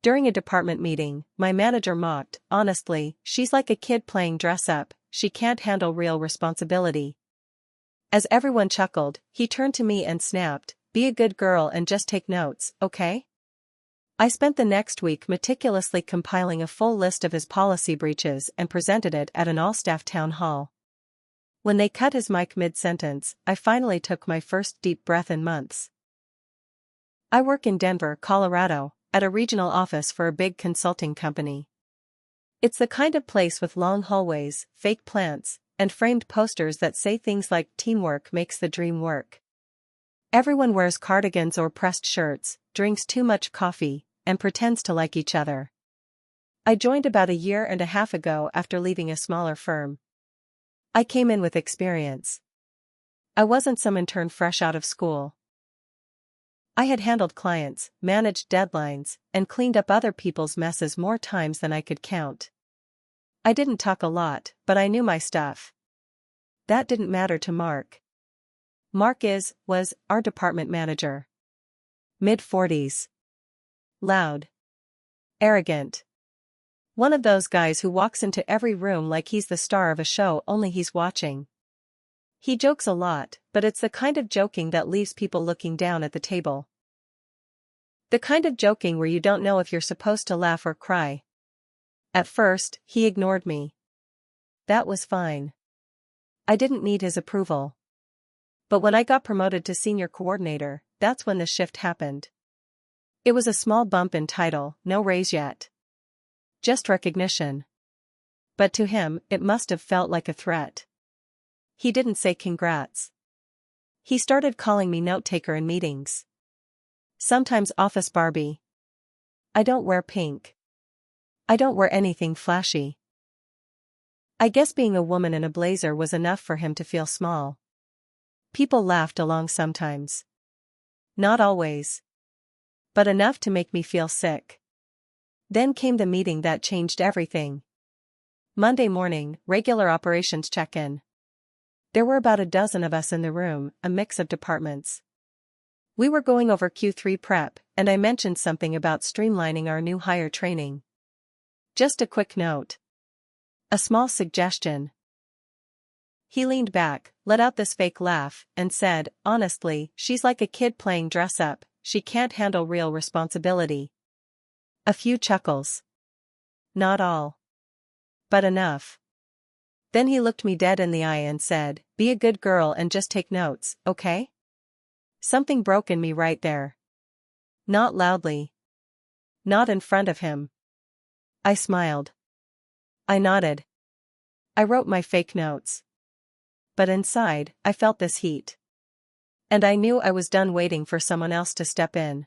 During a department meeting, my manager mocked, "Honestly, she's like a kid playing dress up, she can't handle real responsibility." As everyone chuckled, he turned to me and snapped, "Be a good girl and just take notes, okay?" I spent the next week meticulously compiling a full list of his policy breaches and presented it at an all-staff town hall. When they cut his mic mid-sentence, I finally took my first deep breath in months. I work in Denver, Colorado, at a regional office for a big consulting company. It's the kind of place with long hallways, fake plants, and framed posters that say things like "Teamwork makes the dream work." Everyone wears cardigans or pressed shirts, drinks too much coffee, and pretends to like each other. I joined about a year and a half ago after leaving a smaller firm. I came in with experience. I wasn't some intern fresh out of school. I had handled clients, managed deadlines, and cleaned up other people's messes more times than I could count. I didn't talk a lot, but I knew my stuff. That didn't matter to Mark. Mark was our department manager. Mid-40s. Loud. Arrogant. One of those guys who walks into every room like he's the star of a show only he's watching. He jokes a lot, but it's the kind of joking that leaves people looking down at the table. The kind of joking where you don't know if you're supposed to laugh or cry. At first, he ignored me. That was fine. I didn't need his approval. But when I got promoted to senior coordinator, that's when the shift happened. It was a small bump in title, no raise yet. Just recognition. But to him, it must have felt like a threat. He didn't say congrats. He started calling me note-taker in meetings. Sometimes Office Barbie. I don't wear pink. I don't wear anything flashy. I guess being a woman in a blazer was enough for him to feel small. People laughed along sometimes. Not always. But enough to make me feel sick. Then came the meeting that changed everything. Monday morning, regular operations check-in. There were about a dozen of us in the room, a mix of departments. We were going over Q3 prep, and I mentioned something about streamlining our new hire training. Just a quick note. A small suggestion. He leaned back, let out this fake laugh, and said, "Honestly, she's like a kid playing dress up, she can't handle real responsibility." A few chuckles. Not all. But enough. Then he looked me dead in the eye and said, "Be a good girl and just take notes, okay?" Something broke in me right there. Not loudly. Not in front of him. I smiled. I nodded. I wrote my fake notes. But inside, I felt this heat. And I knew I was done waiting for someone else to step in.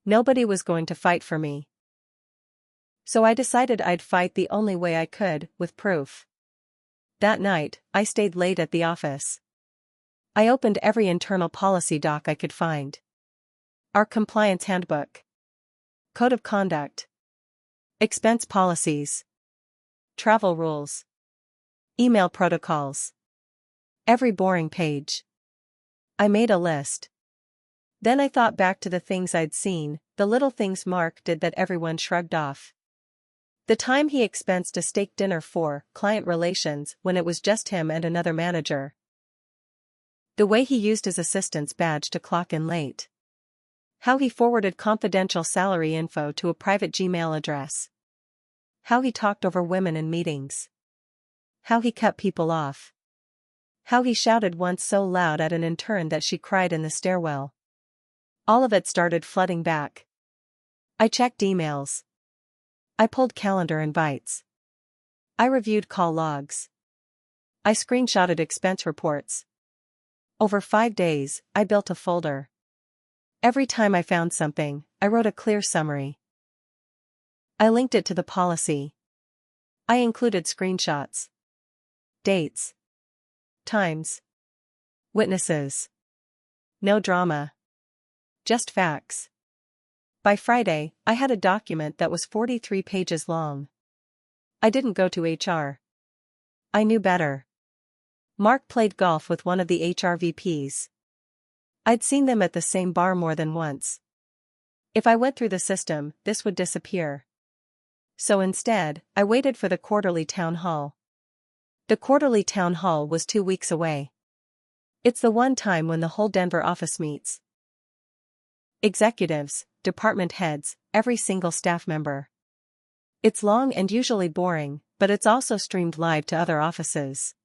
Nobody was going to fight for me. So I decided I'd fight the only way I could, with proof. That night, I stayed late at the office. I opened every internal policy doc I could find. Our compliance handbook. Code of conduct. Expense policies. Travel rules. Email protocols. Every boring page. I made a list. Then I thought back to the things I'd seen, the little things Mark did that everyone shrugged off. The time he expensed a steak dinner for client relations when it was just him and another manager. The way he used his assistant's badge to clock in late. How he forwarded confidential salary info to a private Gmail address. How he talked over women in meetings. How he cut people off. How he shouted once so loud at an intern that she cried in the stairwell. All of it started flooding back. I checked emails. I pulled calendar invites. I reviewed call logs. I screenshotted expense reports. Over 5 days, I built a folder. Every time I found something, I wrote a clear summary. I linked it to the policy. I included screenshots. Dates. Times. Witnesses. No drama. Just facts. By Friday, I had a document that was 43 pages long. I didn't go to HR. I knew better. Mark played golf with one of the HR VPs. I'd seen them at the same bar more than once. If I went through the system, this would disappear. So instead, I waited for the quarterly town hall. The quarterly town hall was 2 weeks away. It's the one time when the whole Denver office meets. Executives, department heads, every single staff member. It's long and usually boring, but it's also streamed live to other offices.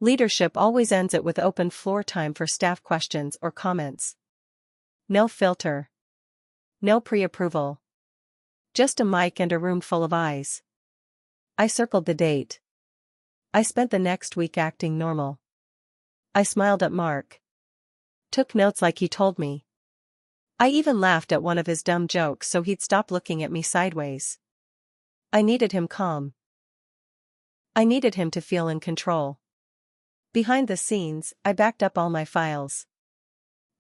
Leadership always ends it with open floor time for staff questions or comments. No filter. No pre-approval. Just a mic and a room full of eyes. I circled the date. I spent the next week acting normal. I smiled at Mark. Took notes like he told me. I even laughed at one of his dumb jokes so he'd stop looking at me sideways. I needed him calm. I needed him to feel in control. Behind the scenes, I backed up all my files.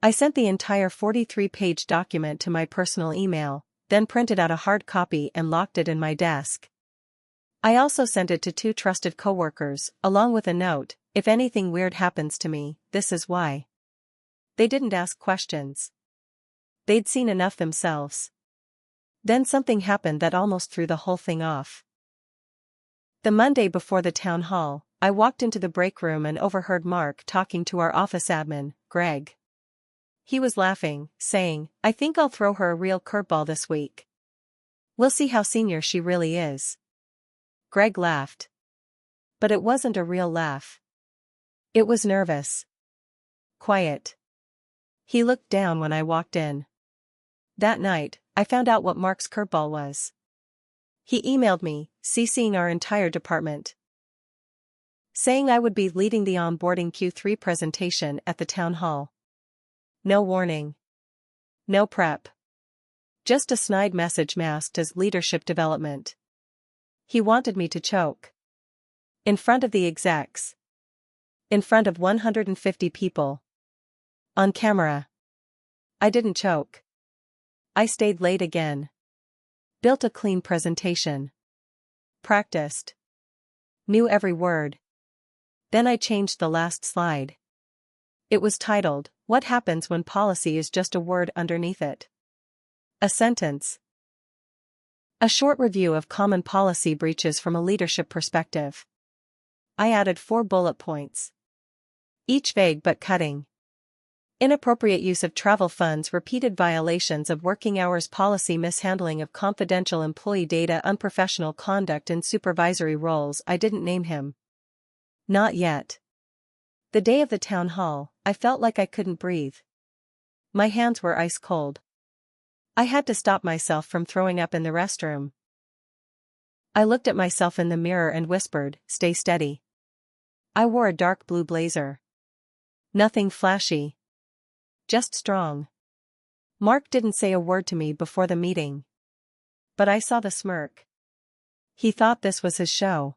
I sent the entire 43-page document to my personal email, then printed out a hard copy and locked it in my desk. I also sent it to 2 trusted coworkers, along with a note, if anything weird happens to me, this is why. They didn't ask questions. They'd seen enough themselves. Then something happened that almost threw the whole thing off. The Monday before the town hall, I walked into the break room and overheard Mark talking to our office admin, Greg. He was laughing, saying, "I think I'll throw her a real curveball this week. We'll see how senior she really is." Greg laughed. But it wasn't a real laugh. It was nervous. Quiet. He looked down when I walked in. That night, I found out what Mark's curveball was. He emailed me, CCing our entire department, saying I would be leading the onboarding Q3 presentation at the town hall. No warning. No prep. Just a snide message masked as leadership development. He wanted me to choke. In front of the execs. In front of 150 people. On camera. I didn't choke. I stayed late again. Built a clean presentation. Practiced. Knew every word. Then I changed the last slide. It was titled, "What Happens When Policy is Just a Word Underneath It?" A sentence. A short review of common policy breaches from a leadership perspective. I added 4 bullet points. Each vague but cutting. Inappropriate use of travel funds, repeated violations of working hours policy, mishandling of confidential employee data, unprofessional conduct in supervisory roles. I didn't name him. Not yet. The day of the town hall, I felt like I couldn't breathe. My hands were ice cold. I had to stop myself from throwing up in the restroom. I looked at myself in the mirror and whispered, "Stay steady." I wore a dark blue blazer. Nothing flashy. Just strong. Mark didn't say a word to me before the meeting. But I saw the smirk. He thought this was his show.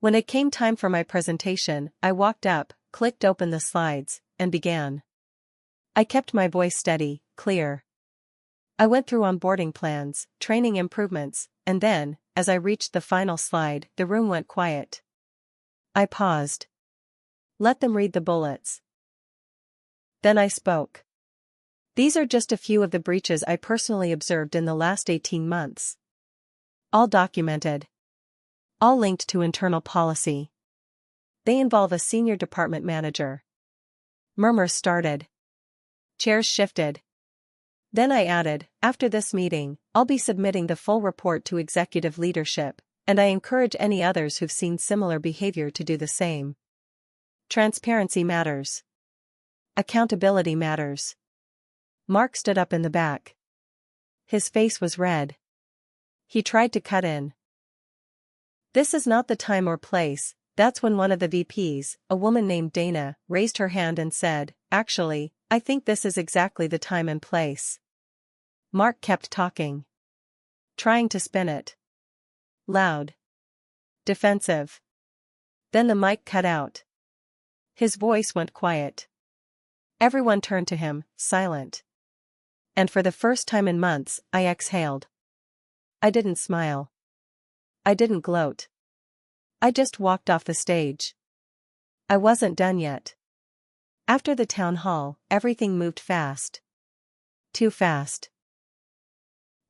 When it came time for my presentation, I walked up, clicked open the slides, and began. I kept my voice steady, clear. I went through onboarding plans, training improvements, and then, as I reached the final slide, the room went quiet. I paused. Let them read the bullets. Then I spoke. These are just a few of the breaches I personally observed in the last 18 months. All documented. All linked to internal policy. They involve a senior department manager. Murmurs started. Chairs shifted. Then I added, after this meeting, I'll be submitting the full report to executive leadership, and I encourage any others who've seen similar behavior to do the same. Transparency matters. Accountability matters. Mark stood up in the back. His face was red. He tried to cut in. This is not the time or place. That's when one of the VPs, a woman named Dana, raised her hand and said, "Actually, I think this is exactly the time and place." Mark kept talking. Trying to spin it. Loud. Defensive. Then the mic cut out. His voice went quiet. Everyone turned to him, silent. And for the first time in months, I exhaled. I didn't smile. I didn't gloat. I just walked off the stage. I wasn't done yet. After the town hall, everything moved fast. Too fast.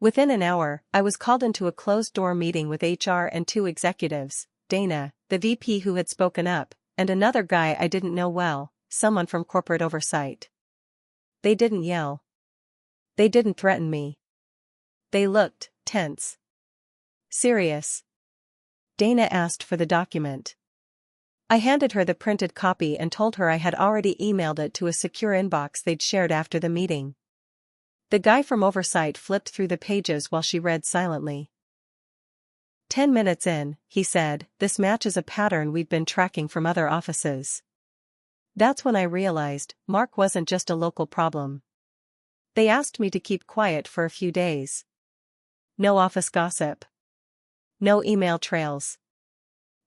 Within an hour, I was called into a closed-door meeting with HR and two executives, Dana, the VP who had spoken up, and another guy I didn't know well, someone from corporate oversight. They didn't yell. They didn't threaten me. They looked tense. Serious. Dana asked for the document. I handed her the printed copy and told her I had already emailed it to a secure inbox they'd shared after the meeting. The guy from oversight flipped through the pages while she read silently. 10 minutes in, he said, "This matches a pattern we've been tracking from other offices." That's when I realized Mark wasn't just a local problem. They asked me to keep quiet for a few days. No office gossip. No email trails.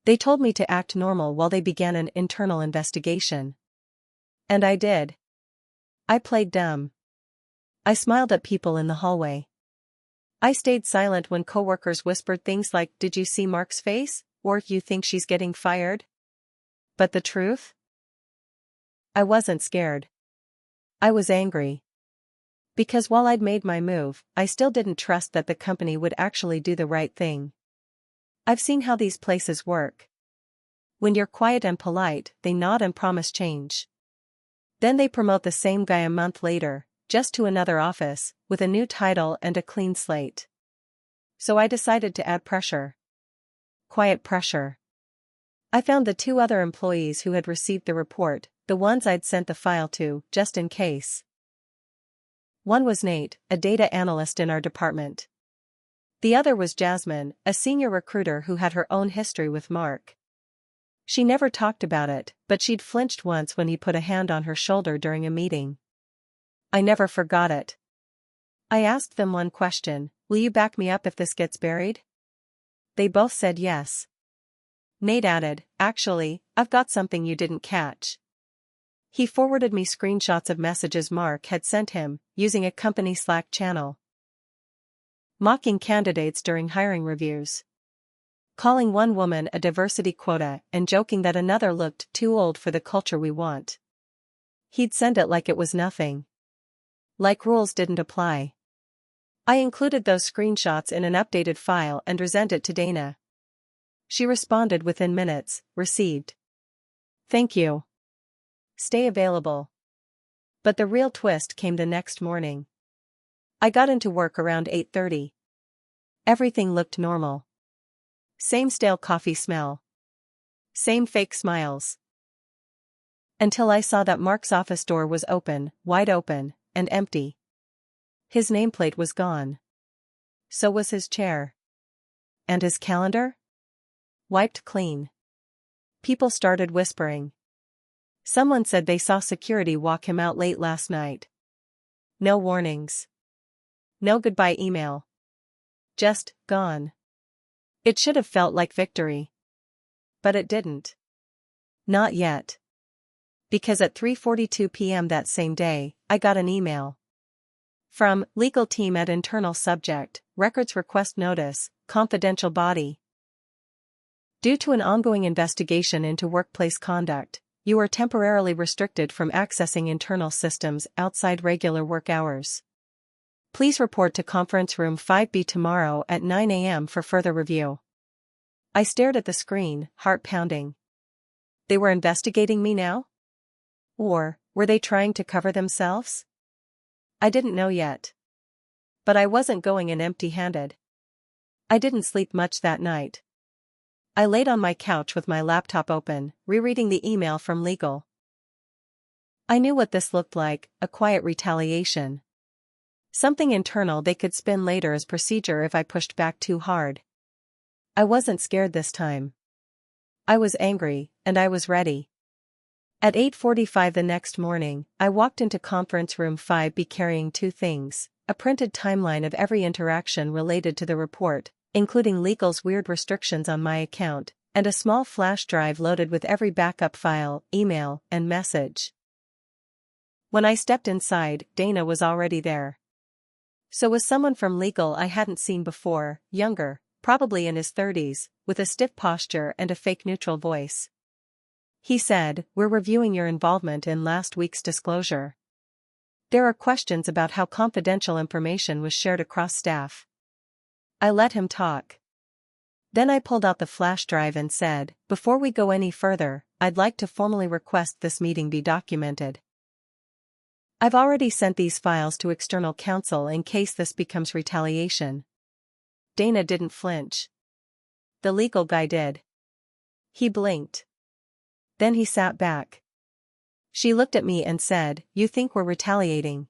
They told me to act normal while they began an internal investigation. And I did. I played dumb. I smiled at people in the hallway. I stayed silent when coworkers whispered things like, "Did you see Mark's face?" or "You think she's getting fired?" But the truth? I wasn't scared. I was angry. Because while I'd made my move, I still didn't trust that the company would actually do the right thing. I've seen how these places work. When you're quiet and polite, they nod and promise change. Then they promote the same guy a month later, just to another office, with a new title and a clean slate. So I decided to add pressure. Quiet pressure. I found the two other employees who had received the report, the ones I'd sent the file to, just in case. One was Nate, a data analyst in our department. The other was Jasmine, a senior recruiter who had her own history with Mark. She never talked about it, but she'd flinched once when he put a hand on her shoulder during a meeting. I never forgot it. I asked them one question: "Will you back me up if this gets buried?" They both said yes. Nate added, "Actually, I've got something you didn't catch." He forwarded me screenshots of messages Mark had sent him, using a company Slack channel. Mocking candidates during hiring reviews. Calling one woman a diversity quota and joking that another looked too old for the culture we want. He'd send it like it was nothing. Like rules didn't apply. I included those screenshots in an updated file and resent it to Dana. She responded within minutes, "Received. Thank you. Stay available." But the real twist came the next morning. I got into work around 8:30. Everything looked normal. Same stale coffee smell. Same fake smiles. Until I saw that Mark's office door was open, wide open, and empty. His nameplate was gone. So was his chair. And his calendar? Wiped clean. People started whispering. Someone said they saw security walk him out late last night. No warnings. No goodbye email. Just, gone. It should have felt like victory. But it didn't. Not yet. Because at 3:42 p.m. that same day, I got an email. From legal team at internal subject, records request notice, confidential body. Due to an ongoing investigation into workplace conduct, you are temporarily restricted from accessing internal systems outside regular work hours. Please report to conference room 5B tomorrow at 9 a.m. for further review. I stared at the screen, heart pounding. They were investigating me now? Or were they trying to cover themselves? I didn't know yet. But I wasn't going in empty-handed. I didn't sleep much that night. I laid on my couch with my laptop open, rereading the email from legal. I knew what this looked like, a quiet retaliation. Something internal they could spin later as procedure if I pushed back too hard. I wasn't scared this time. I was angry, and I was ready. At 8:45 the next morning, I walked into conference room 5B carrying two things: a printed timeline of every interaction related to the report, including legal's weird restrictions on my account, and a small flash drive loaded with every backup file, email, and message. When I stepped inside, Dana was already there. So was someone from legal I hadn't seen before, younger, probably in his 30s, with a stiff posture and a fake neutral voice. He said, "We're reviewing your involvement in last week's disclosure." There are questions about how confidential information was shared across staff. I let him talk. Then I pulled out the flash drive and said, "Before we go any further, I'd like to formally request this meeting be documented. I've already sent these files to external counsel in case this becomes retaliation." Dana didn't flinch. The legal guy did. He blinked. Then he sat back. She looked at me and said, "You think we're retaliating?"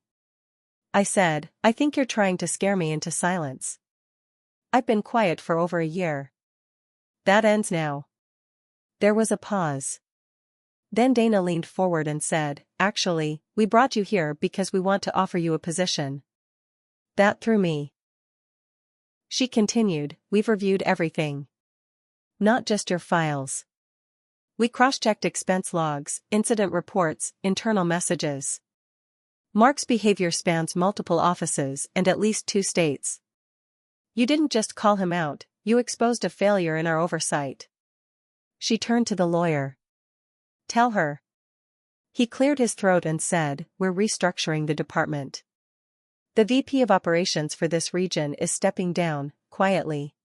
I said, "I think you're trying to scare me into silence. I've been quiet for over a year. That ends now." There was a pause. Then Dana leaned forward and said, "Actually, we brought you here because we want to offer you a position." That threw me. She continued, "We've reviewed everything. Not just your files. We cross-checked expense logs, incident reports, internal messages. Mark's behavior spans multiple offices and at least 2 states. You didn't just call him out, you exposed a failure in our oversight." She turned to the lawyer. "Tell her." He cleared his throat and said, "We're restructuring the department. The VP of operations for this region is stepping down, quietly.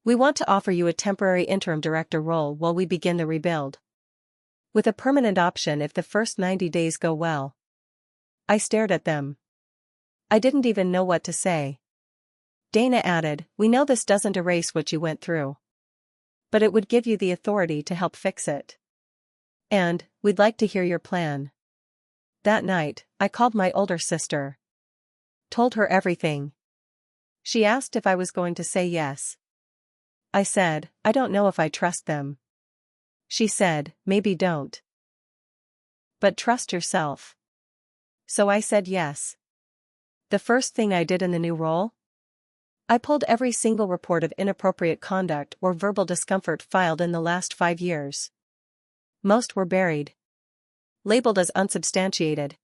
We want to offer you a temporary interim director role while we begin the rebuild, with a permanent option if the first 90 days go well." I stared at them. I didn't even know what to say. Dana added, "We know this doesn't erase what you went through, but it would give you the authority to help fix it. And, we'd like to hear your plan." That night, I called my older sister. Told her everything. She asked if I was going to say yes. I said, "I don't know if I trust them." She said, "Maybe don't. But trust yourself." So I said yes. The first thing I did in the new role? I pulled every single report of inappropriate conduct or verbal discomfort filed in the last 5 years. Most were buried, labeled as unsubstantiated.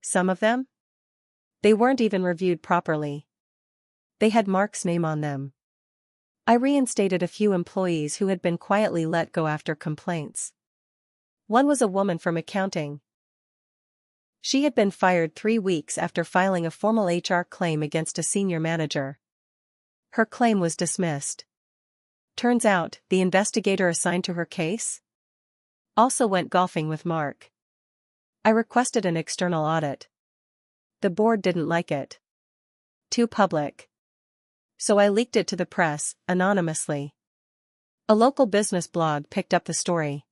Some of them? They weren't even reviewed properly. They had Mark's name on them. I reinstated a few employees who had been quietly let go after complaints. One was a woman from accounting. She had been fired 3 weeks after filing a formal HR claim against a senior manager. Her claim was dismissed. Turns out, the investigator assigned to her case also went golfing with Mark. I requested an external audit. The board didn't like it. Too public. So I leaked it to the press, anonymously. A local business blog picked up the story.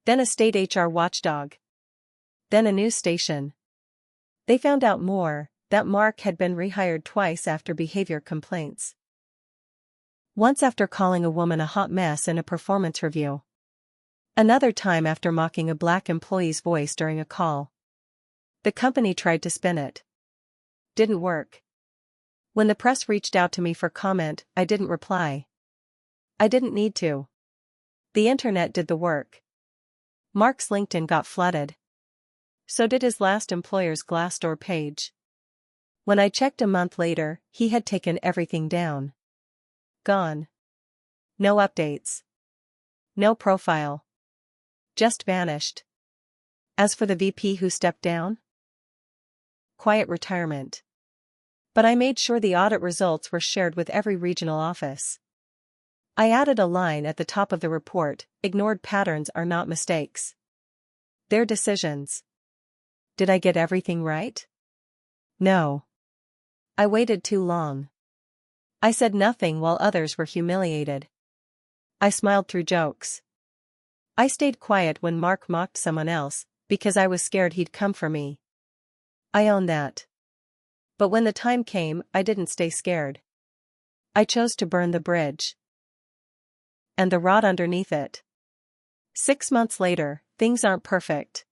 Then a state HR watchdog. Then a news station. They found out more, that Mark had been rehired twice after behavior complaints. Once after calling a woman a hot mess in a performance review. Another time after mocking a black employee's voice during a call. The company tried to spin it. Didn't work. When the press reached out to me for comment, I didn't reply. I didn't need to. The internet did the work. Mark's LinkedIn got flooded. So did his last employer's Glassdoor page. When I checked a month later, he had taken everything down. Gone. No updates. No profile. Just vanished. As for the VP who stepped down? Quiet retirement. But I made sure the audit results were shared with every regional office. I added a line at the top of the report, "Ignored patterns are not mistakes. They're decisions." Did I get everything right? No. I waited too long. I said nothing while others were humiliated. I smiled through jokes. I stayed quiet when Mark mocked someone else, because I was scared he'd come for me. I own that. But when the time came, I didn't stay scared. I chose to burn the bridge. And the rot underneath it. 6 months later, things aren't perfect.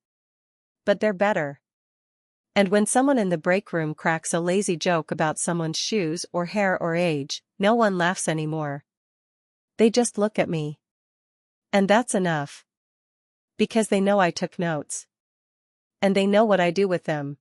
But they're better. And when someone in the break room cracks a lazy joke about someone's shoes or hair or age, no one laughs anymore. They just look at me. And that's enough. Because they know I took notes. And they know what I do with them.